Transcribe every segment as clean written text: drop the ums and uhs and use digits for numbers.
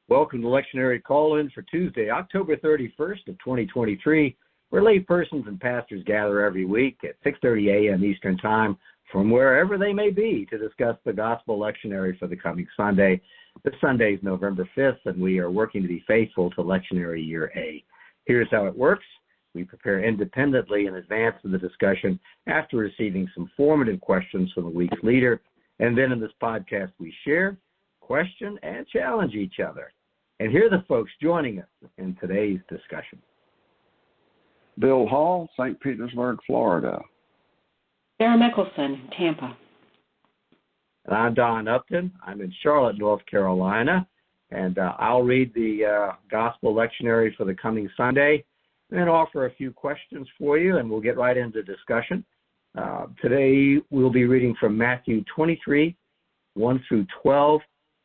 Welcome to Lectionary Call-In for Tuesday, October 31st of 2023, where lay persons and pastors gather every week at 6:30 a.m. Eastern Time from wherever they may be to discuss the Gospel Lectionary for the coming Sunday. This Sunday is November 5th, and we are working to be faithful to Lectionary Year A. Here's how it works. We prepare independently in advance of the discussion after receiving some formative questions from the week's leader, and then in this podcast we share, question, and challenge each other. And here are the folks joining us in today's discussion. Bill Hall, St. Petersburg, Florida. Sarah Mickelson, Tampa. And I'm Don Upton. I'm in Charlotte, North Carolina. And I'll read the Gospel Lectionary for the coming Sunday and then offer a few questions for you, and we'll get right into discussion. Today we'll be reading from Matthew 23, 1 through 12.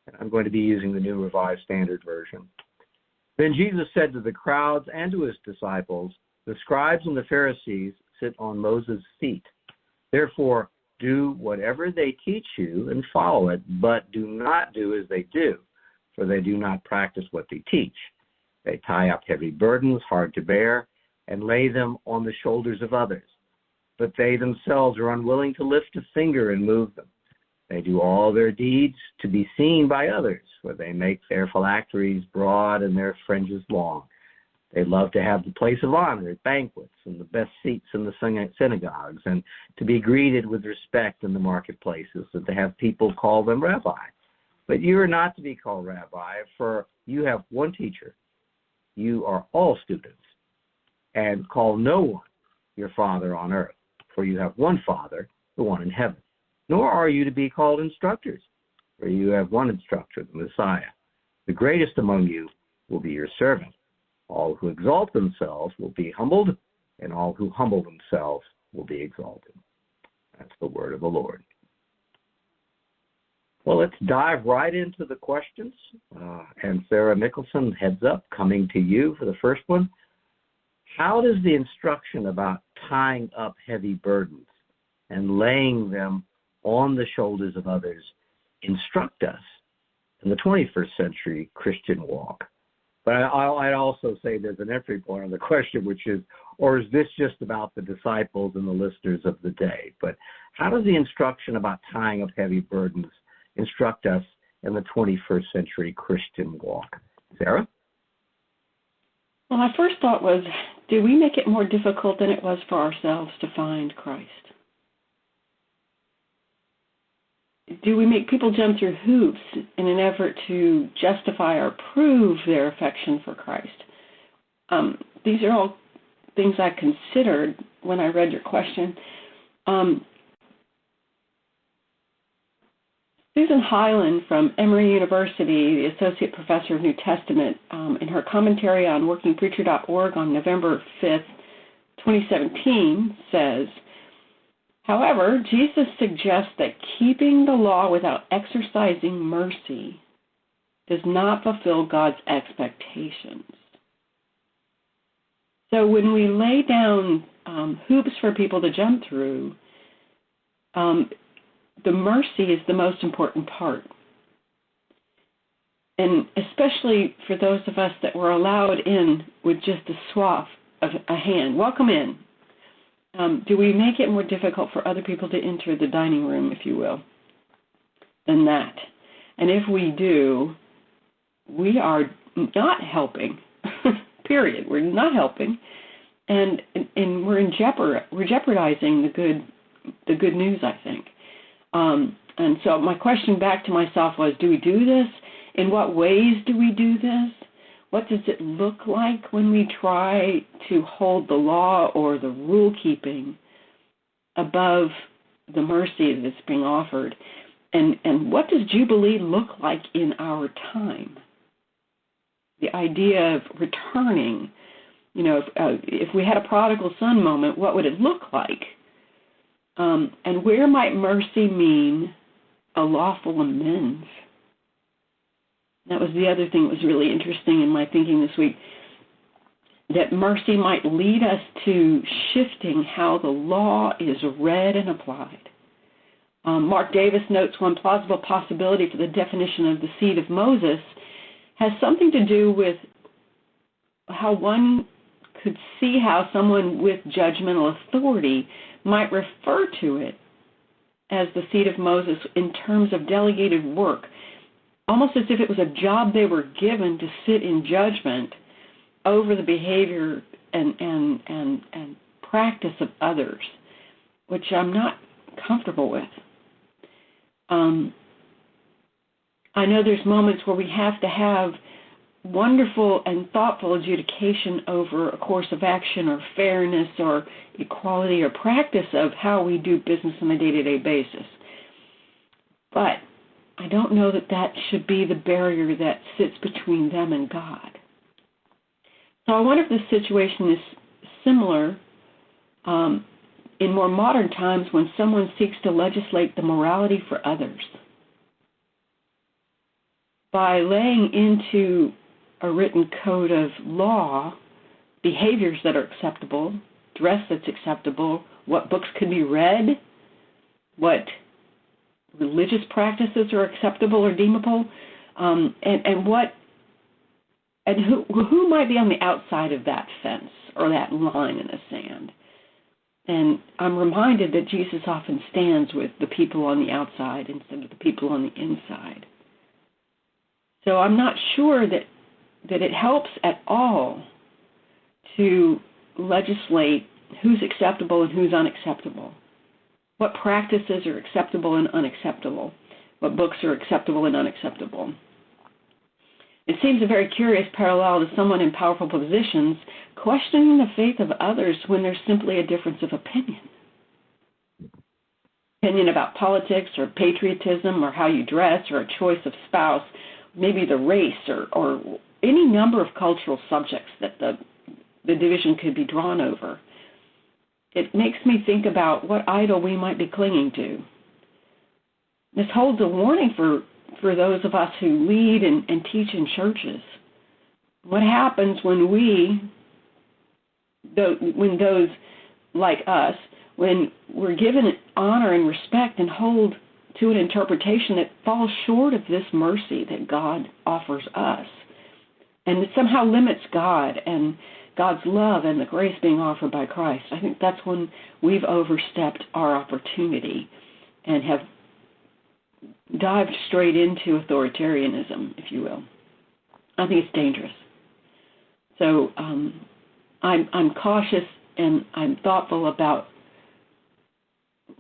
And I'm going to be using the New Revised Standard Version. Then Jesus said to the crowds and to his disciples, "The scribes and the Pharisees sit on Moses' seat. Therefore, do whatever they teach you and follow it, but do not do as they do, for they do not practice what they teach. They tie up heavy burdens, hard to bear, and lay them on the shoulders of others. But they themselves are unwilling to lift a finger and move them. They do all their deeds to be seen by others, for they make their phylacteries broad and their fringes long. They love to have the place of honor at banquets and the best seats in the synagogues, and to be greeted with respect in the marketplaces, and to have people call them rabbi. But you are not to be called rabbi, for you have one teacher. You are all students, and call no one your father on earth, for you have one Father, the one in heaven. Nor are you to be called instructors, for you have one instructor, the Messiah. The greatest among you will be your servant. All who exalt themselves will be humbled, and all who humble themselves will be exalted." That's the word of the Lord. Well, let's dive right into the questions. And Sarah Mickelson, heads up, coming to you for the first one. How does the instruction about tying up heavy burdens and laying them on the shoulders of others instruct us in the 21st century Christian walk? But I'd also say there's an entry point on the question, which is, or is this just about the disciples and the listeners of the day? But how does the instruction about tying up heavy burdens instruct us in the 21st century Christian walk? Sarah? Well, my first thought was, do we make it more difficult than it was for ourselves to find Christ? Do we make people jump through hoops in an effort to justify or prove their affection for Christ? These are all things I considered when I read your question. Susan Hyland from Emory University, the Associate Professor of New Testament, in her commentary on workingpreacher.org on November 5th, 2017, says, "However, Jesus suggests that keeping the law without exercising mercy does not fulfill God's expectations." So when we lay down hoops for people to jump through, the mercy is the most important part. And especially for those of us that were allowed in with just a swath of a hand, welcome in. Do we make it more difficult for other people to enter the dining room, if you will, than that? And if we do, we are not helping, period. We're not helping, and we're jeopardizing the good news, I think. And so my question back to myself was, do we do this? In what ways do we do this? What does it look like when we try to hold the law or the rule-keeping above the mercy that's being offered? And what does Jubilee look like in our time? The idea of returning, if we had a prodigal son moment, what would it look like? And where might mercy mean a lawful amends? That was the other thing that was really interesting in my thinking this week, that mercy might lead us to shifting how the law is read and applied. Mark Davis notes one plausible possibility for the definition of the seed of Moses has something to do with how one could see how someone with judgmental authority might refer to it as the seat of Moses in terms of delegated work, almost as if it was a job they were given to sit in judgment over the behavior and practice of others, which I'm not comfortable with. I know there's moments where we have to have wonderful and thoughtful adjudication over a course of action or fairness or equality or practice of how we do business on a day-to-day basis. But I don't know that that should be the barrier that sits between them and God. So I wonder if this situation is similar in more modern times when someone seeks to legislate the morality for others. By laying into a written code of law behaviors that are acceptable, dress that's acceptable, what books can be read, what religious practices are acceptable or deemable, and who might be on the outside of that fence or that line in the sand. And I'm reminded that Jesus often stands with the people on the outside instead of the people on the inside. So I'm not sure that it helps at all to legislate who's acceptable and who's unacceptable, what practices are acceptable and unacceptable, what books are acceptable and unacceptable. It seems a very curious parallel to someone in powerful positions questioning the faith of others when there's simply a difference of opinion. Opinion about politics or patriotism or how you dress or a choice of spouse, maybe the race or any number of cultural subjects that the division could be drawn over. It makes me think about what idol we might be clinging to. This holds a warning for those of us who lead and teach in churches. What happens when those like us, when we're given honor and respect and hold to an interpretation that falls short of this mercy that God offers us, and it somehow limits God and God's love and the grace being offered by Christ? I think that's when we've overstepped our opportunity and have dived straight into authoritarianism, if you will. I think it's dangerous. So I'm cautious and I'm thoughtful about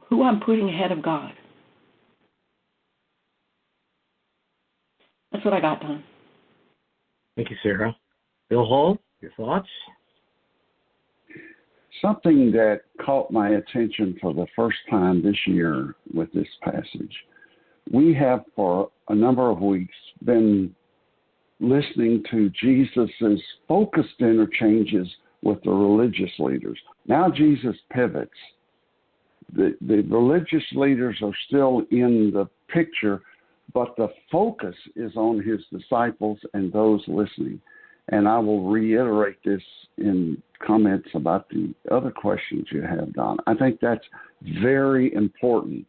who I'm putting ahead of God. That's what I got, Don. Thank you, Sarah. Bill Hall, your thoughts? Something that caught my attention for the first time this year with this passage. We have for a number of weeks been listening to Jesus's focused interchanges with the religious leaders. Now Jesus pivots. The religious leaders are still in the picture, but the focus is on his disciples and those listening. And I will reiterate this in comments about the other questions you have, Don. I think that's very important.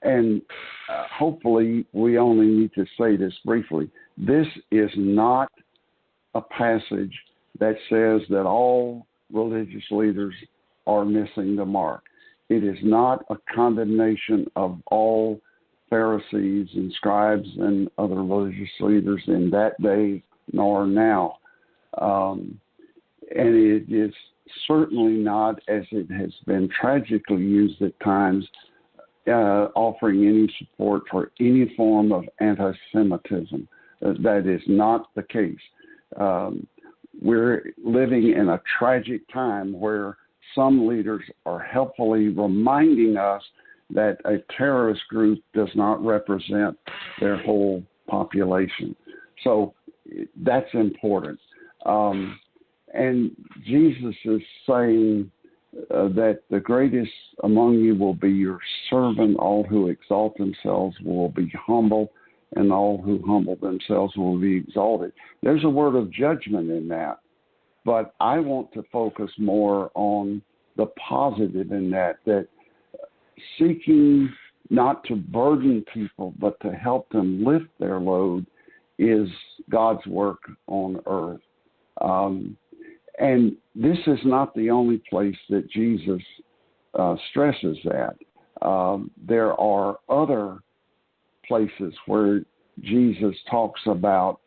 And hopefully we only need to say this briefly. This is not a passage that says that all religious leaders are missing the mark. It is not a condemnation of all Pharisees and scribes and other religious leaders in that day nor now. And it is certainly not, as it has been tragically used at times, offering any support for any form of anti-Semitism. That is not the case. We're living in a tragic time where some leaders are helpfully reminding us that a terrorist group does not represent their whole population. So that's important. And Jesus is saying that the greatest among you will be your servant. All who exalt themselves will be humble, and all who humble themselves will be exalted. There's a word of judgment in that, but I want to focus more on the positive in that seeking not to burden people, but to help them lift their load is God's work on earth. And this is not the only place that Jesus stresses that. There are other places where Jesus talks about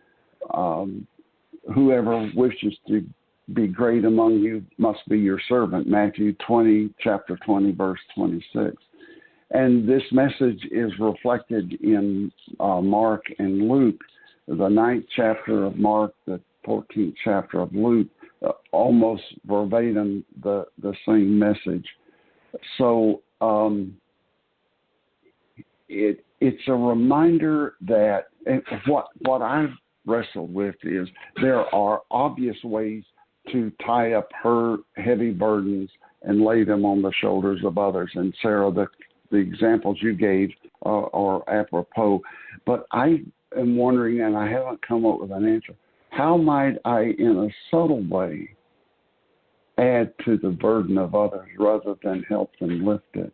whoever wishes to be great among you must be your servant, Matthew 20, chapter 20, verse 26. And this message is reflected in Mark and Luke, the 9th chapter of Mark, the 14th chapter of Luke, almost verbatim the same message. So it's a reminder that what I've wrestled with is there are obvious ways to tie up her heavy burdens and lay them on the shoulders of others. And Sarah, the examples you gave are apropos. But I am wondering, and I haven't come up with an answer, how might I, in a subtle way, add to the burden of others rather than help them lift it?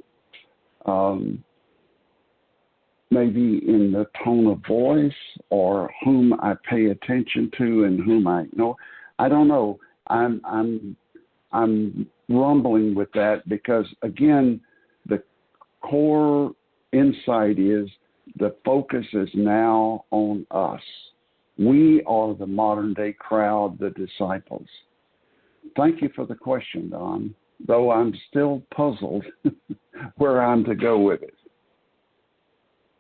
Maybe in the tone of voice, or whom I pay attention to and whom I ignore. I don't know. I'm rumbling with that because, again, the core insight is the focus is now on us. We are the modern day crowd, the disciples. Thank you for the question, Don, though I'm still puzzled where I'm to go with it.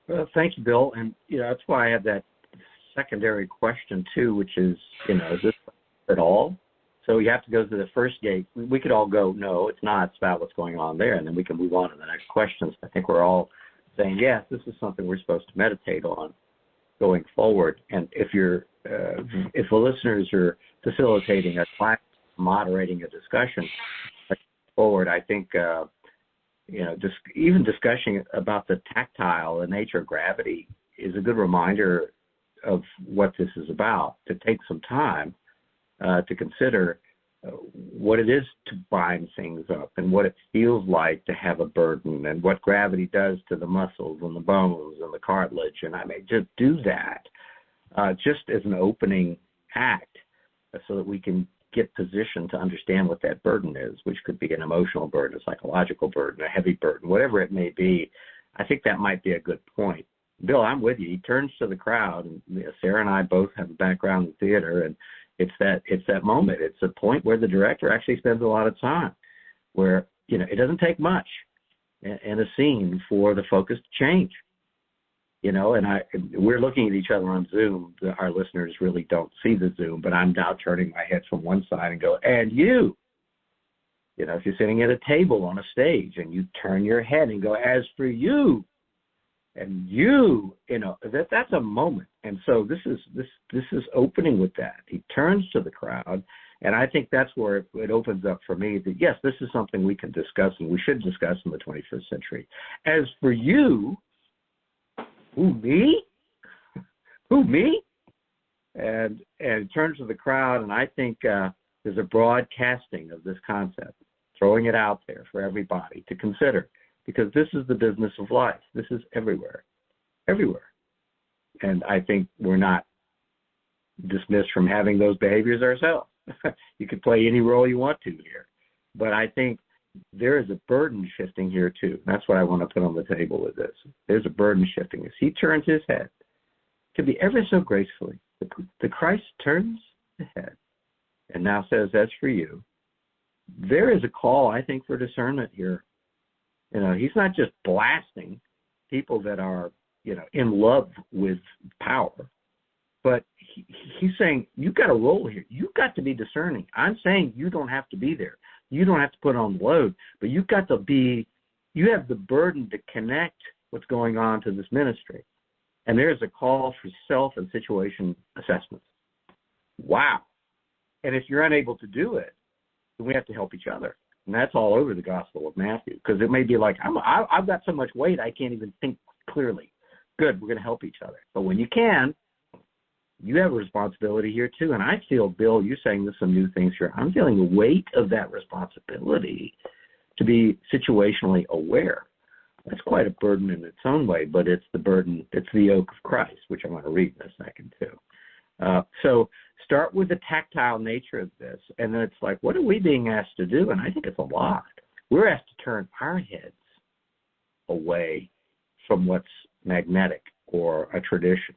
Well, thank you, Bill. And, that's why I have that secondary question, too, which is, is this at all? So you have to go to the first gate. We could all go, no, it's not. It's about what's going on there. And then we can move on to the next questions. I think we're all saying, yes, this is something we're supposed to meditate on going forward. And if if the listeners are facilitating a class, moderating a discussion forward, I think, even discussing about the tactile, the nature of gravity, is a good reminder of what this is about, to take some time to consider what it is to bind things up and what it feels like to have a burden and what gravity does to the muscles and the bones and the cartilage. And I may just do that just as an opening act so that we can get positioned to understand what that burden is, which could be an emotional burden, a psychological burden, a heavy burden, whatever it may be. I think that might be a good point. Bill, I'm with you. He turns to the crowd, and Sarah and I both have a background in theater, and it's that moment. It's a point where the director actually spends a lot of time, where it doesn't take much in a scene for the focus to change. And we're looking at each other on Zoom. Our listeners really don't see the Zoom, but I'm now turning my head from one side and go, and you. If you're sitting at a table on a stage and you turn your head and go, as for you, and that's a moment. And so this is opening with that. He turns to the crowd, and I think that's where it opens up for me that, yes, this is something we can discuss and we should discuss in the 21st century. As for you, who, me? Who, me? And it turns to the crowd, and I think there's a broadcasting of this concept, throwing it out there for everybody to consider, because this is the business of life. This is everywhere. And I think we're not dismissed from having those behaviors ourselves. You could play any role you want to here. But I think there is a burden shifting here, too. That's what I want to put on the table with this. There's a burden shifting. As he turns his head, to be ever so gracefully, the Christ turns the head and now says, as for you. There is a call, I think, for discernment here. He's not just blasting people that are, in love with power, but he's saying, you've got a role here. You've got to be discerning. I'm saying you don't have to be there. You don't have to put on the load, but you have the burden to connect what's going on to this ministry. And there's a call for self and situation assessments. Wow. And if you're unable to do it, then we have to help each other. And that's all over the Gospel of Matthew, because it may be like, I've got so much weight, I can't even think clearly. Good, we're going to help each other. But when you can, you have a responsibility here too. And I feel, Bill, you're saying there's some new things here. I'm feeling the weight of that responsibility to be situationally aware That's quite a burden in its own way, but it's the yoke of Christ, which I'm going to read in a second too. So start with the tactile nature of this, and then it's like, what are we being asked to do? And I think it's a lot. We're asked to turn our heads away from what's magnetic or a tradition.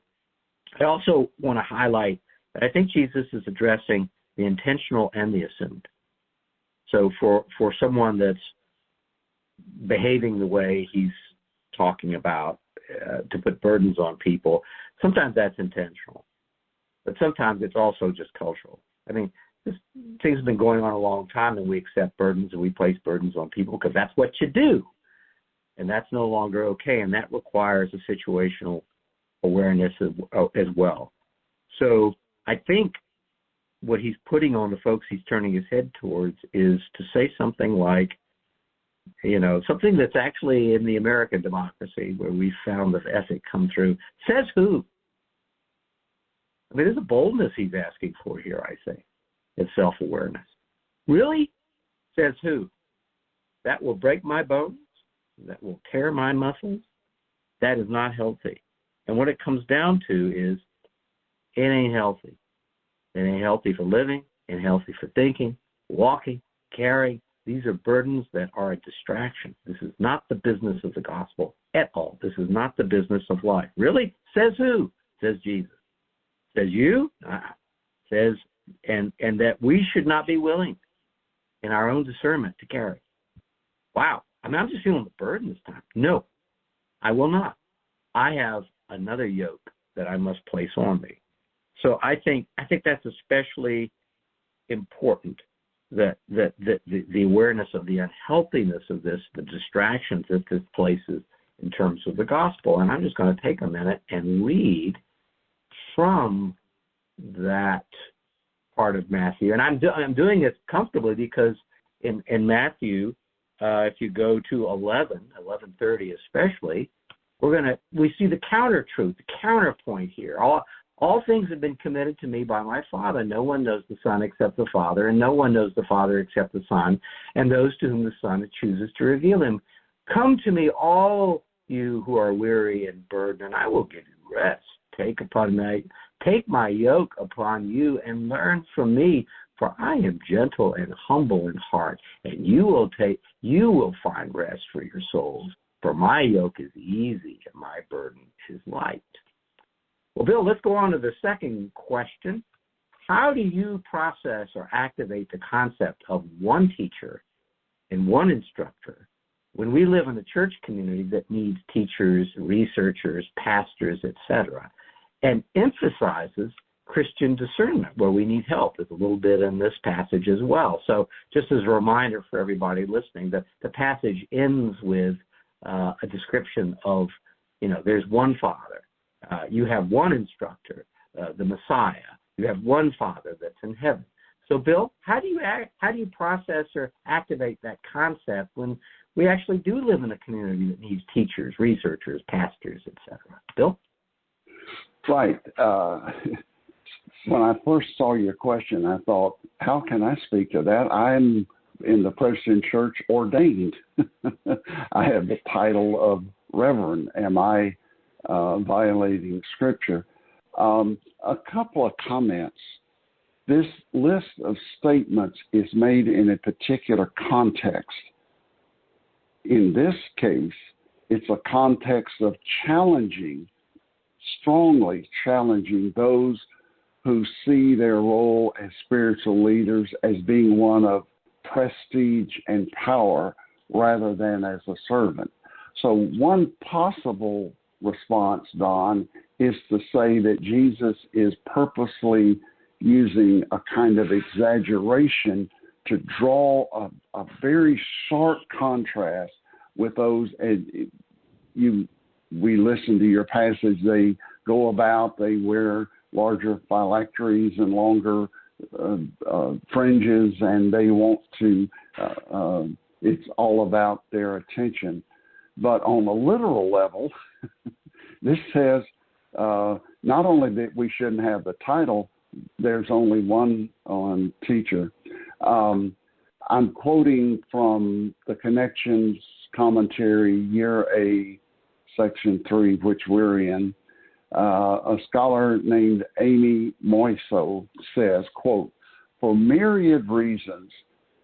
I also want to highlight that I think Jesus is addressing the intentional and the assumed. So for someone that's behaving the way he's talking about to put burdens on people, sometimes that's intentional. But sometimes it's also just cultural. I mean, things have been going on a long time, and we accept burdens and we place burdens on people because that's what you do. And that's no longer okay, and that requires a situational awareness as well. So I think what he's putting on the folks he's turning his head towards is to say something like, something that's actually in the American democracy where we found this ethic come through. Says who? I mean, there's a boldness he's asking for here, I think. It's self-awareness. Really? Says who? That will break my bones? That will tear my muscles? That is not healthy. And what it comes down to is it ain't healthy. It ain't healthy for living, it ain't healthy for thinking, walking, carrying. These are burdens that are a distraction. This is not the business of the gospel at all. This is not the business of life. Really? Says who? Says Jesus. Says you? Says, and that we should not be willing in our own discernment to carry. Wow. I mean, I'm just feeling the burden this time. No, I will not. I have another yoke that I must place on me. So I think that's especially important, that the awareness of the unhealthiness of this, the distractions that this places in terms of the gospel. And I'm just going to take a minute and read from that part of Matthew. And I'm doing it comfortably because in Matthew, if you go to 11:30 especially, we see the counter truth, the counterpoint here. All things have been committed to me by my Father. No one knows the Son except the Father, and no one knows the Father except the Son, and those to whom the Son chooses to reveal him. Come to me, all you who are weary and burdened, and I will give you rest. Take my yoke upon you and learn from me, for I am gentle and humble in heart, and you will find rest for your souls. For my yoke is easy and my burden is light. Well, Bill, let's go on to the second question. How do you process or activate the concept of one teacher and one instructor when we live in a church community that needs teachers, researchers, pastors, etc., and emphasizes Christian discernment where we need help? There's a little bit in this passage as well. So just as a reminder for everybody listening, that the passage ends with a description of, there's one Father. You have one instructor, the Messiah. You have one Father that's in heaven. So, Bill, how do you process or activate that concept when we actually do live in a community that needs teachers, researchers, pastors, etc.? Bill? Right. When I first saw your question, I thought, how can I speak to that? I'm in the Presbyterian Church ordained. I have the title of Reverend. Am I violating Scripture? A couple of comments. This list of statements is made in a particular context. In this case, it's a context of strongly challenging those who see their role as spiritual leaders as being one of prestige and power rather than as a servant. So one possible response, Don, is to say that Jesus is purposely using a kind of exaggeration to draw a very sharp contrast with those. We listen to your passage. They go about, they wear larger phylacteries and longer fringes, and they want to, it's all about their attention. But on a literal level, this says not only that we shouldn't have the title, there's only one teacher. I'm quoting from the Connections commentary, Year A, Section 3, which we're in, a scholar named Amy Moiso says, quote, "For myriad reasons,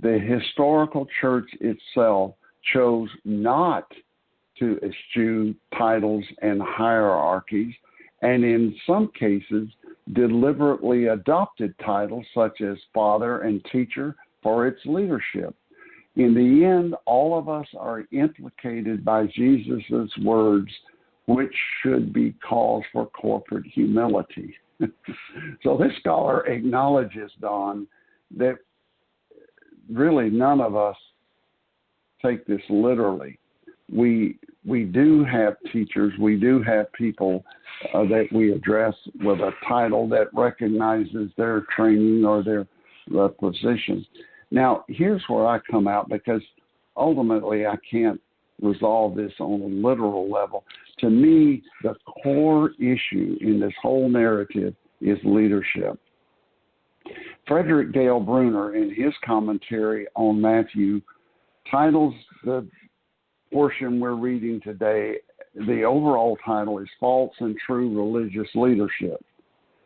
the historical church itself chose not to eschew titles and hierarchies, and in some cases deliberately adopted titles such as father and teacher for its leadership. In the end, all of us are implicated by Jesus' words, which should be cause for corporate humility." So this scholar acknowledges, Don, that really none of us take this literally. We do have teachers, we do have people that we address with a title that recognizes their training or their position. Now, here's where I come out, because ultimately I can't resolve this on a literal level. To me, the core issue in this whole narrative is leadership. Frederick Dale Bruner, in his commentary on Matthew, titles the portion we're reading today, the overall title is False and True Religious Leadership.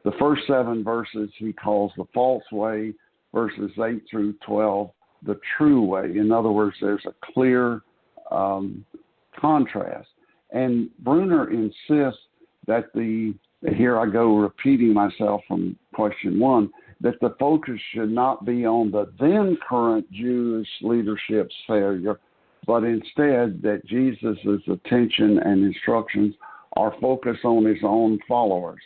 The first 7 verses he calls the false way, verses 8 through 12, the true way. In other words, there's a clear contrast. And Bruner insists that here I go repeating myself from question 1, that the focus should not be on the then current Jewish leadership's failure, but instead that Jesus' attention and instructions are focused on his own followers.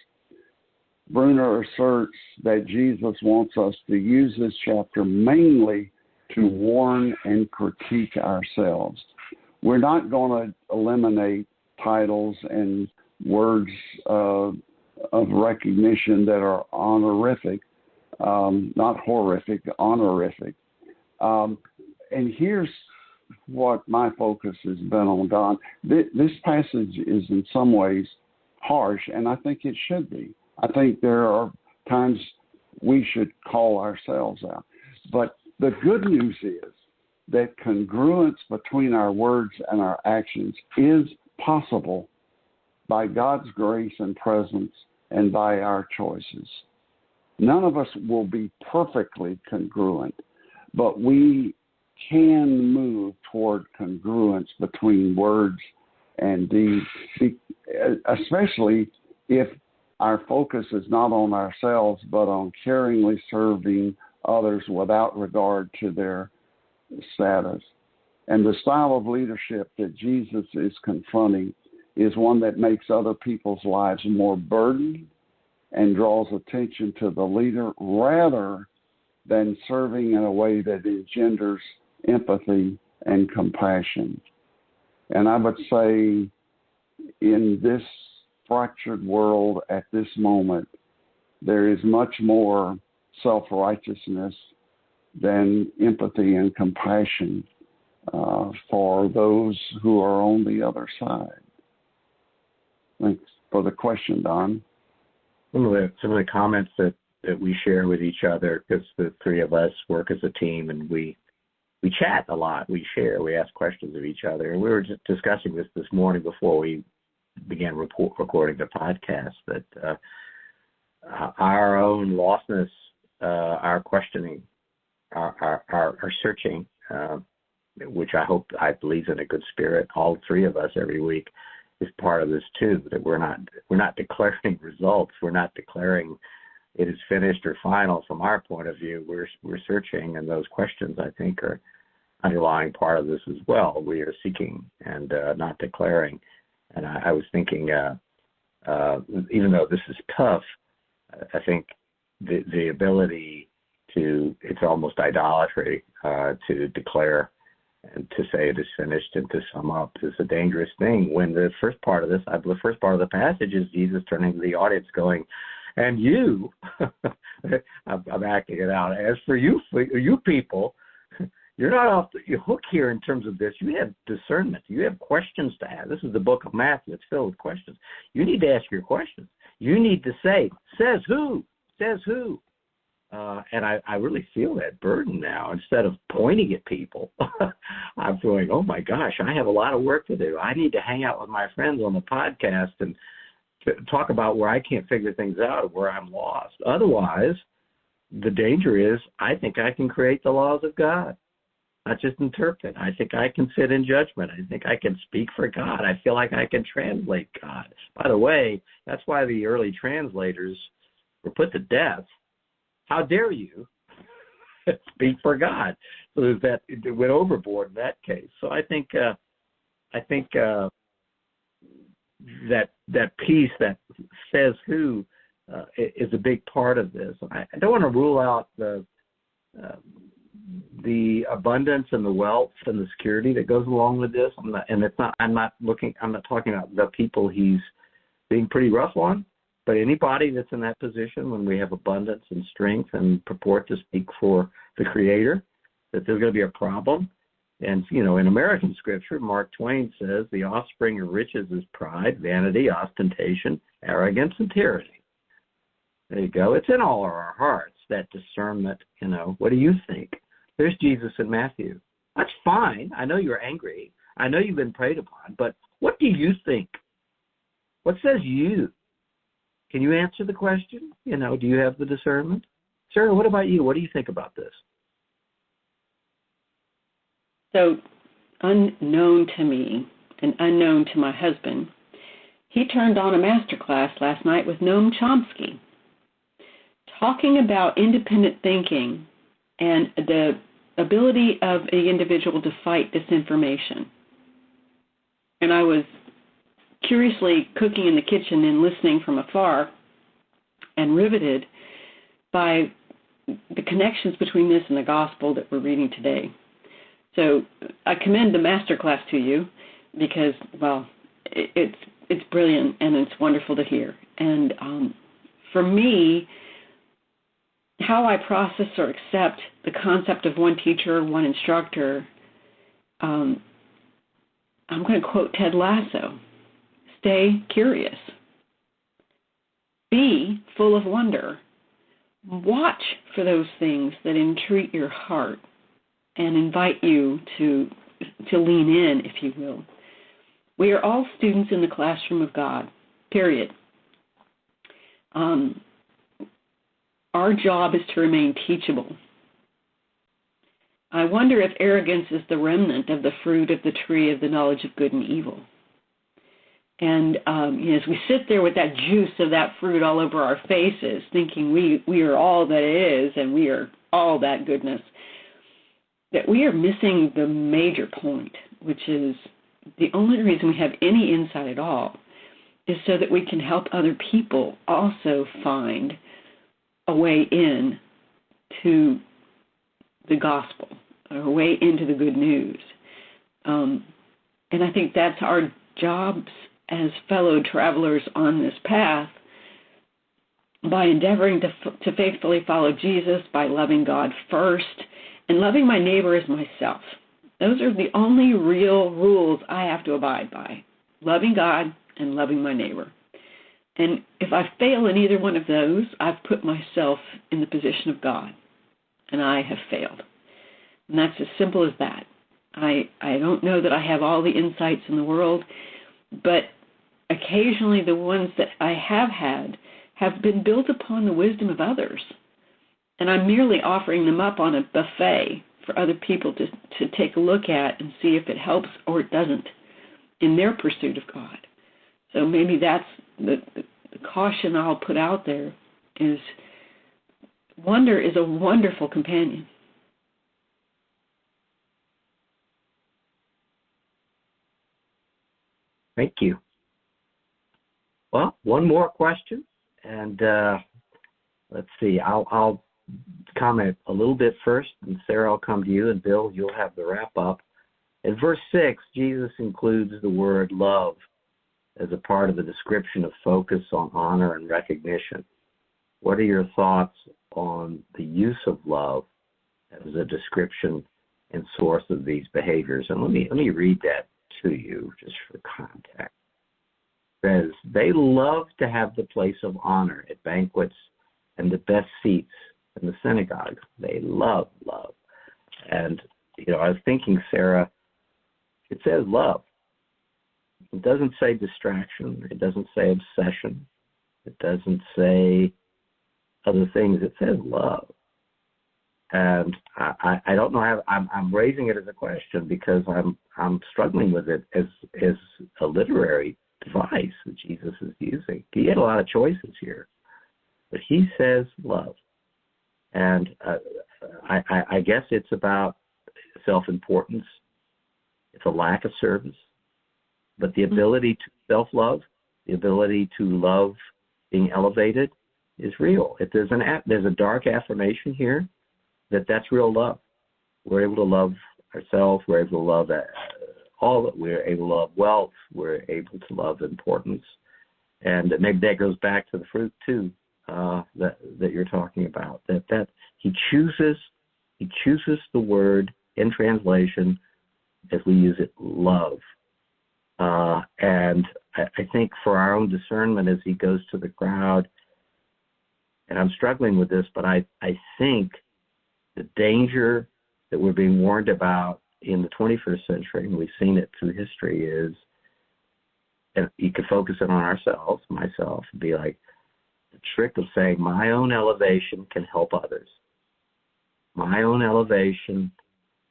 Bruner asserts that Jesus wants us to use this chapter mainly to warn and critique ourselves. We're not going to eliminate titles and words of recognition that are honorific, not horrific, honorific. And here's what my focus has been on, Don. This passage is in some ways harsh, and I think it should be. I think there are times we should call ourselves out. But the good news is that congruence between our words and our actions is possible by God's grace and presence and by our choices. None of us will be perfectly congruent, but we can move toward congruence between words and deeds, especially if our focus is not on ourselves, but on caringly serving others without regard to their status. And the style of leadership that Jesus is confronting is one that makes other people's lives more burdened and draws attention to the leader rather than serving in a way that engenders empathy and compassion. And I would say in this fractured world at this moment, there is much more self-righteousness than empathy and compassion for those who are on the other side. Thanks for the question, Don. Some of the comments that we share with each other, because the three of us work as a team and we chat a lot, we share, we ask questions of each other. And we were just discussing this morning before we began recording the podcast, that our own lostness, our questioning, our searching, which I believe in a good spirit, all three of us every week, is part of this too. That we're not declaring results. We're not declaring it is finished or final from our point of view. We're searching, and those questions, I think, are underlying part of this as well. We are seeking and not declaring. And I was thinking, even though this is tough, I think the ability to, it's almost idolatry to declare and to say it is finished and to sum up is a dangerous thing. When the first part of the passage is Jesus turning to the audience going, and you, I'm acting it out, as for you people, you're not off the hook here in terms of this. You have discernment. You have questions to ask. This is the book of Matthew. It's filled with questions. You need to ask your questions. You need to say, says who? Says who? And I really feel that burden now. Instead of pointing at people, I'm going, oh my gosh, I have a lot of work to do. I need to hang out with my friends on the podcast and talk about where I can't figure things out or where I'm lost. Otherwise, the danger is I think I can create the laws of God, not just interpret. I think I can sit in judgment. I think I can speak for God. I feel like I can translate God. By the way, that's why the early translators were put to death. How dare you speak for God? So there's that, it went overboard in that case. So I think that piece that says who is a big part of this. I don't want to rule out the abundance and the wealth and the security that goes along with this. I'm not talking about the people he's being pretty rough on. But anybody that's in that position, when we have abundance and strength and purport to speak for the Creator, that there's going to be a problem. And, in American scripture, Mark Twain says, the offspring of riches is pride, vanity, ostentation, arrogance, and tyranny. There you go. It's in all of our hearts, that discernment, what do you think? There's Jesus in Matthew. That's fine. I know you're angry. I know you've been preyed upon. But what do you think? What says you? Can you answer the question? Do you have the discernment? Sarah, what about you? What do you think about this? So, unknown to me and unknown to my husband, he turned on a master class last night with Noam Chomsky, talking about independent thinking and the ability of an individual to fight disinformation. And I was curiously cooking in the kitchen and listening from afar and riveted by the connections between this and the gospel that we're reading today. So I commend the masterclass to you because, well, it's brilliant and it's wonderful to hear. And for me, how I process or accept the concept of one teacher, one instructor, I'm going to quote Ted Lasso. Stay curious. Be full of wonder. Watch for those things that entreat your heart and invite you to lean in, if you will. We are all students in the classroom of God, period. Our job is to remain teachable. I wonder if arrogance is the remnant of the fruit of the tree of the knowledge of good and evil. And as we sit there with that juice of that fruit all over our faces, thinking we are all that it is and we are all that goodness, that we are missing the major point, which is the only reason we have any insight at all is so that we can help other people also find a way in to the gospel, a way into the good news. And I think that's our jobs as fellow travelers on this path, by endeavoring to faithfully follow Jesus, by loving God first, and loving my neighbor as myself. Those are the only real rules I have to abide by, loving God and loving my neighbor. And if I fail in either one of those, I've put myself in the position of God, and I have failed. And that's as simple as that. I don't know that I have all the insights in the world, but occasionally the ones that I have had have been built upon the wisdom of others. And I'm merely offering them up on a buffet for other people to take a look at and see if it helps or it doesn't in their pursuit of God. So maybe that's the caution I'll put out there is wonder is a wonderful companion. Thank you. Well, one more question, and let's see. I'll comment a little bit first, and Sarah, I'll come to you, and Bill, you'll have the wrap up. In verse 6, Jesus includes the word love as a part of the description of focus on honor and recognition. What are your thoughts on the use of love as a description and source of these behaviors? And let me read that to you just for context. It says, they love to have the place of honor at banquets and the best seats in the synagogues. They love love. And, I was thinking, Sarah, it says love. It doesn't say distraction. It doesn't say obsession. It doesn't say other things. It says love. And I don't know how I'm raising it as a question because I'm struggling with it as a literary device that Jesus is using. He had a lot of choices here, but he says love. And I guess it's about self-importance. It's a lack of service, but the ability to self-love, the ability to love being elevated is real. If there's a dark affirmation here that's real love. We're able to love ourselves. We're able to love all that. We're able to love wealth. We're able to love importance. And maybe that goes back to the fruit too that you're talking about. That he chooses the word in translation as we use it, love. And I think for our own discernment as he goes to the crowd, and I'm struggling with this, but I think the danger that we're being warned about in the 21st century, and we've seen it through history, is, and you can focus it on ourselves, myself, and be like, the trick of saying my own elevation can help others. My own elevation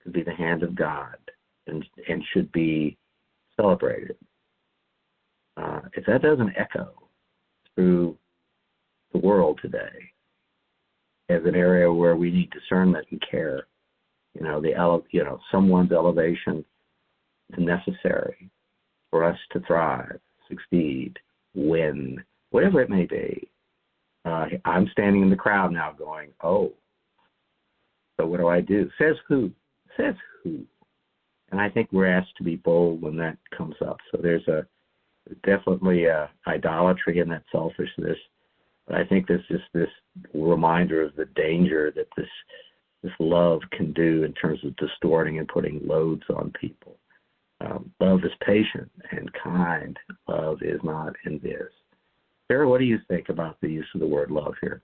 could be the hand of God and should be celebrated. If that doesn't echo through the world today as an area where we need discernment and care, someone's elevation is necessary for us to thrive, succeed, win, whatever it may be. I'm standing in the crowd now going, oh, so what do I do? Says who? Says who? And I think we're asked to be bold when that comes up. So there's definitely idolatry and that selfishness. But I think there's just this reminder of the danger that this love can do in terms of distorting and putting loads on people. Love is patient and kind. Love is not envious. Sarah, what do you think about the use of the word love here?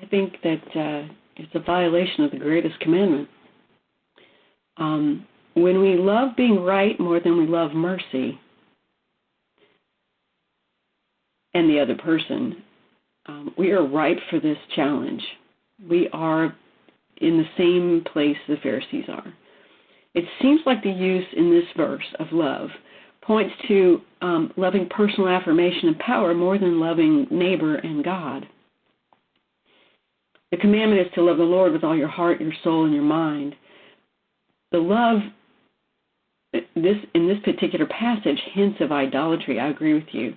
I think that it's a violation of the greatest commandment. When we love being right more than we love mercy and the other person, we are ripe for this challenge. We are in the same place the Pharisees are. It seems like the use in this verse of love points to loving personal affirmation and power more than loving neighbor and God. The commandment is to love the Lord with all your heart, your soul, and your mind. The love in this particular passage hints of idolatry. I agree with you.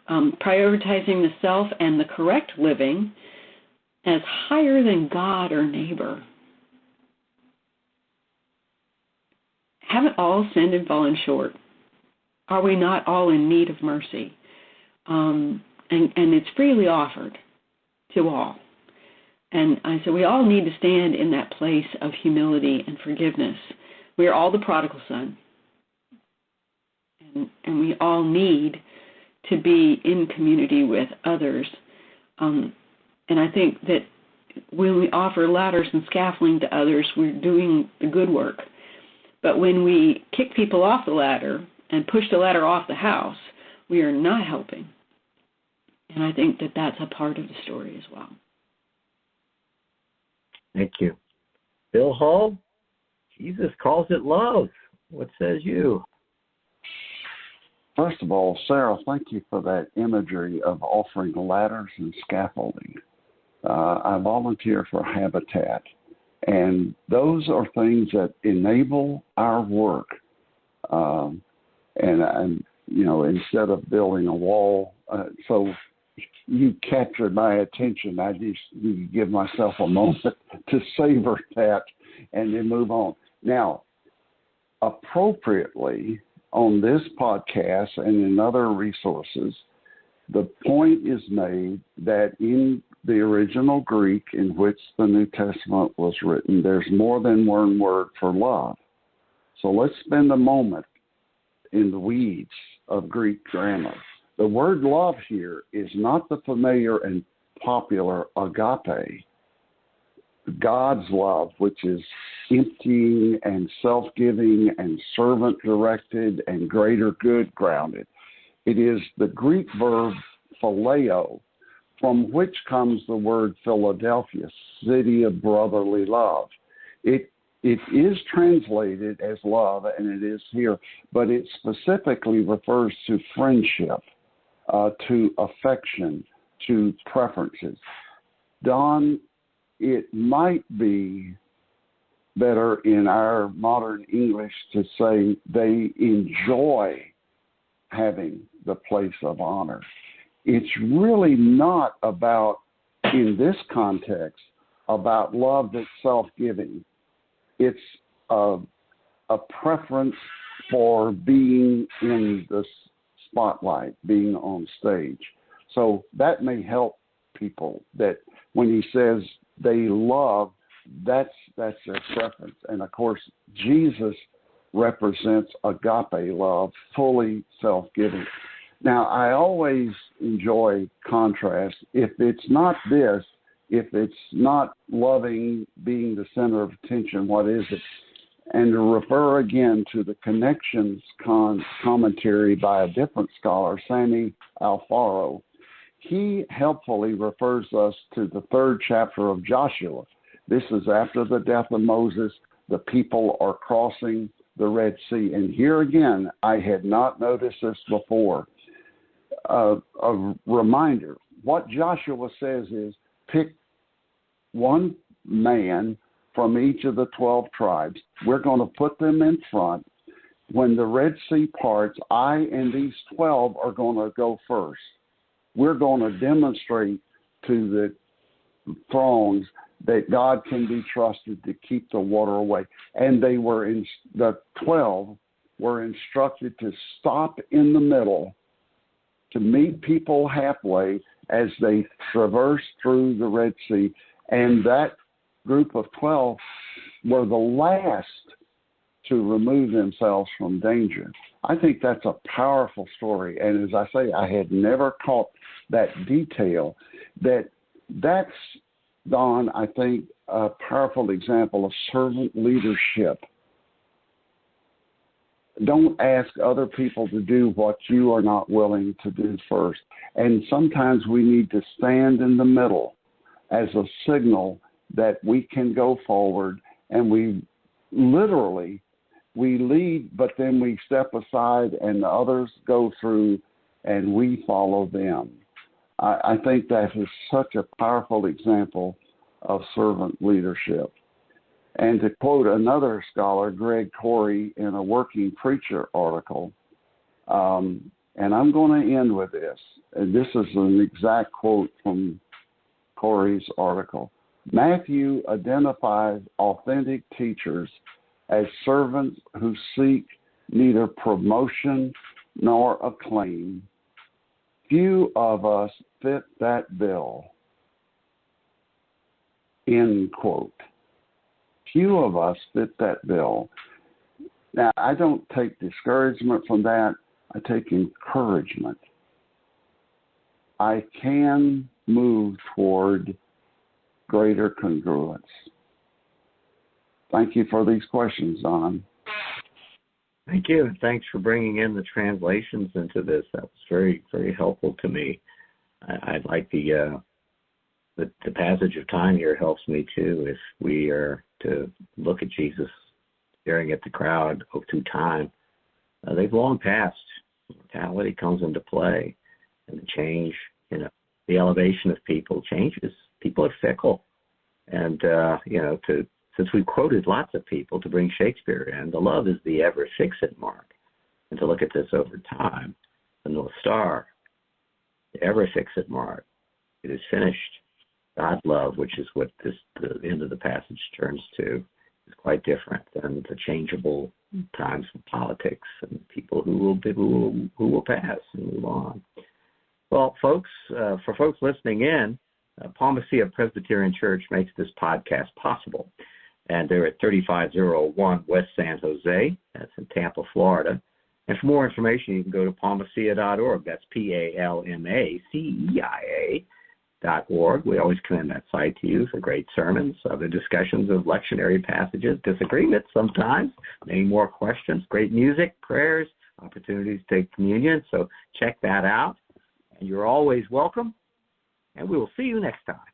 Prioritizing the self and the correct living as higher than God or neighbor. Haven't all sinned and fallen short? Are we not all in need of mercy? And it's freely offered to all. And so we all need to stand in that place of humility and forgiveness. We are all the prodigal son. And we all need to be in community with others. And I think that when we offer ladders and scaffolding to others, we're doing the good work. But when we kick people off the ladder and push the ladder off the house, we are not helping. And I think that that's a part of the story as well. Thank you. Bill Hall, Jesus calls it love. What says you? First of all, Sarah, thank you for that imagery of offering ladders and scaffolding. I volunteer for Habitat, and those are things that enable our work. And instead of building a wall, so you captured my attention. I just need to give myself a moment to savor that and then move on. Now, appropriately, on this podcast and in other resources, the point is made that in the original Greek in which the New Testament was written, there's more than one word for love. So let's spend a moment in the weeds of Greek grammar. The word love here is not the familiar and popular agape, God's love, which is emptying and self-giving and servant-directed and greater good grounded. It is the Greek verb phileo, from which comes the word Philadelphia, city of brotherly love. It is translated as love, and it is here, but it specifically refers to friendship, to affection, to preferences. Don, it might be better in our modern English to say they enjoy having the place of honor. It's really not about, in this context, about love that's self-giving. It's a preference for being in the spotlight, being on stage. So that may help people, that when he says they love, that's their preference. And of course, Jesus represents agape love, fully self-giving. Now, I always enjoy contrast. If it's not this, if it's not loving, being the center of attention, what is it? And to refer again to the Connections commentary by a different scholar, Sammy Alfaro, he helpfully refers us to the 3rd chapter of Joshua. This is after the death of Moses. The people are crossing the Red Sea. And here again, I had not noticed this before. A reminder, what Joshua says is, pick one man from each of the 12 tribes. We're going to put them in front. When the Red Sea parts, I and these 12 are going to go first. We're going to demonstrate to the throngs that God can be trusted to keep the water away. And the 12 were instructed to stop in the middle, to meet people halfway as they traversed through the Red Sea. And that group of 12 were the last to remove themselves from danger. I think that's a powerful story. And as I say, I had never caught that detail. That's, Don, I think, a powerful example of servant leadership. Don't ask other people to do what you are not willing to do first. And sometimes we need to stand in the middle as a signal that we can go forward, and we lead, but then we step aside and the others go through and we follow them. I think that is such a powerful example of servant leadership. And to quote another scholar, Greg Corey, in a Working Preacher article, and I'm going to end with this, and this is an exact quote from Corey's article. Matthew identifies authentic teachers as servants who seek neither promotion nor acclaim. Few of us fit that bill. End quote. Few of us fit that bill. Now, I don't take discouragement from that. I take encouragement. I can move toward greater congruence. Thank you for these questions, Don. Thank you. And thanks for bringing in the translations into this. That was very, very helpful to me. I like the passage of time here helps me too. If we are to look at Jesus staring at the crowd through time, they've long passed. Mortality comes into play, and the change, the elevation of people changes. People are fickle, and since we've quoted lots of people to bring Shakespeare in, the love is the ever fix-it mark, and to look at this over time, the North Star, the ever fix-it mark. It is finished. God's love, which is what the end of the passage turns to, is quite different than the changeable times of politics and people who will pass and move on. Well, folks, for folks listening in, Palmacia Presbyterian Church makes this podcast possible, and they're at 3501 West San Jose. That's in Tampa, Florida. And for more information, you can go to palmacia.org. That's PALMACEIA. lectionary.org. We always commend that site to you for great sermons, other discussions of lectionary passages, disagreements sometimes, many more questions, great music, prayers, opportunities to take communion. So check that out. And you're always welcome. And we will see you next time.